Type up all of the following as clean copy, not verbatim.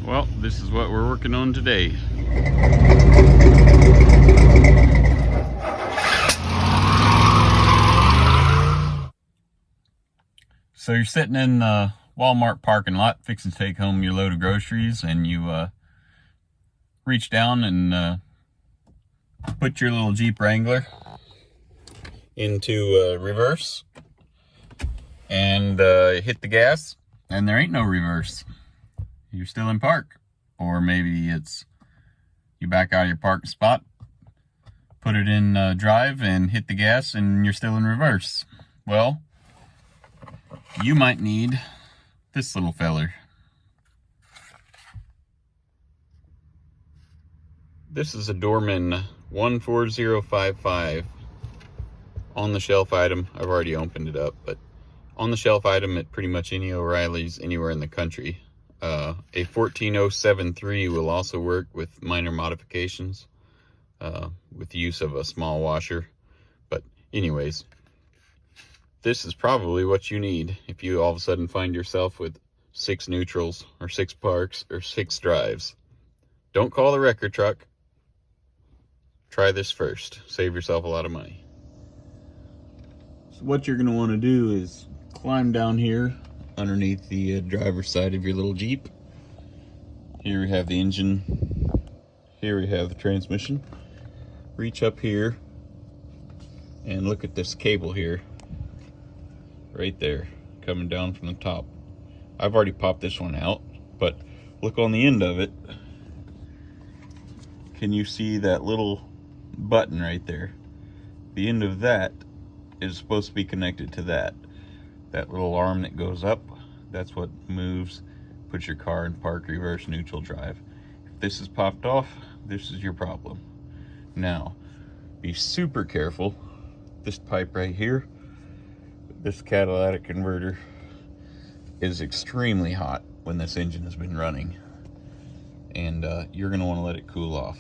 Well, this is what we're working on today. So you're sitting in the Walmart parking lot fixing to take home your load of groceries, and you reach down and put your little Jeep Wrangler into reverse and hit the gas, and there ain't no reverse. You're still in park. Or maybe it's you back out of your parking spot, put it in drive and hit the gas, and you're still in reverse. Well, you might need this little feller. This is a Dorman 14055 on the shelf item. I've already opened it up, but on the shelf item at pretty much any O'Reilly's anywhere in the country. A 14073 will also work with minor modifications, with the use of a small washer. But anyways, this is probably what you need if you all of a sudden find yourself with 6 neutrals or 6 parks or 6 drives. Don't call the wrecker truck. Try this first. Save yourself a lot of money. So what you're going to want to do is climb down here underneath the driver's side of your little Jeep. Here we have the engine. Here we have the transmission. Reach up here and look at this cable here. Right there, coming down from the top. I've already popped this one out, but look on the end of it. Can you see that little button right there? The end of that is supposed to be connected to that. That little arm that goes up, that's what moves, puts your car in park, reverse, neutral, drive. If this is popped off, this is your problem. Now, be super careful. This pipe right here, this catalytic converter, is extremely hot when this engine has been running. And you're gonna wanna let it cool off.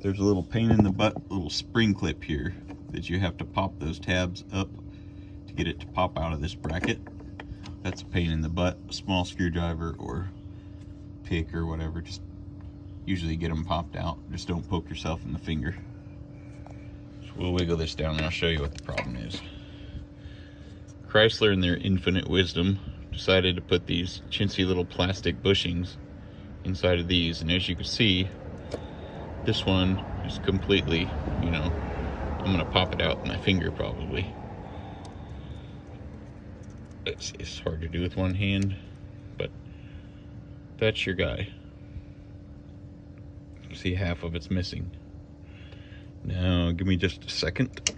There's a little pain in the butt, little spring clip here that you have to pop those tabs up to get it to pop out of this bracket. That's a pain in the butt. A small screwdriver or pick or whatever, just usually get them popped out. Just don't poke yourself in the finger. So we'll wiggle this down and I'll show you what the problem is. Chrysler, in their infinite wisdom, decided to put these chintzy little plastic bushings inside of these, and as you can see, this one is completely, I'm gonna pop it out with my finger probably. It's hard to do with one hand, but that's your guy. See, half of it's missing. Now, give me just a second.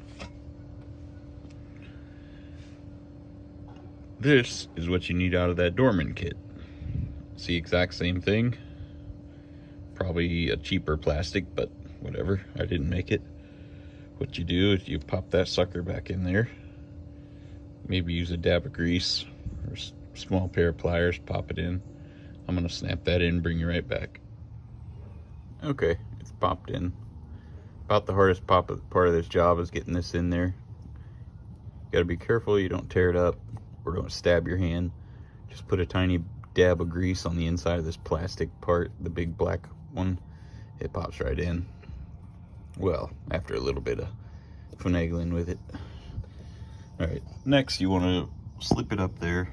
This is what you need out of that Dorman kit. It's the exact same thing. Probably a cheaper plastic, but whatever. I didn't make it. What you do is you pop that sucker back in there. Maybe use a dab of grease or a small pair of pliers, pop it in. I'm gonna snap that in, bring you right back. Okay, it's popped in. About the hardest part of this job is getting this in there. You gotta be careful you don't tear it up. We're gonna stab your hand. Just put a tiny dab of grease on the inside of this plastic part, the big black one. It pops right in. Well, after a little bit of finagling with it. All right, next you want to slip it up there,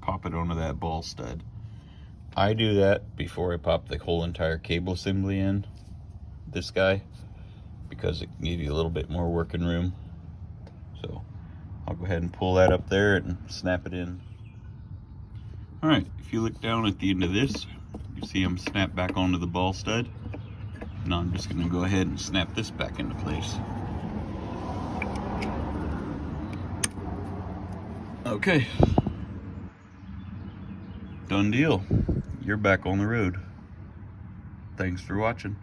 pop it onto that ball stud. I do that before I pop the whole entire cable assembly in, this guy, because it can give you a little bit more working room. So I'll go ahead and pull that up there and snap it in. All right, if you look down at the end of this, you see I'm snapped back onto the ball stud. Now I'm just gonna go ahead and snap this back into place. Okay, done deal. You're back on the road. Thanks for watching.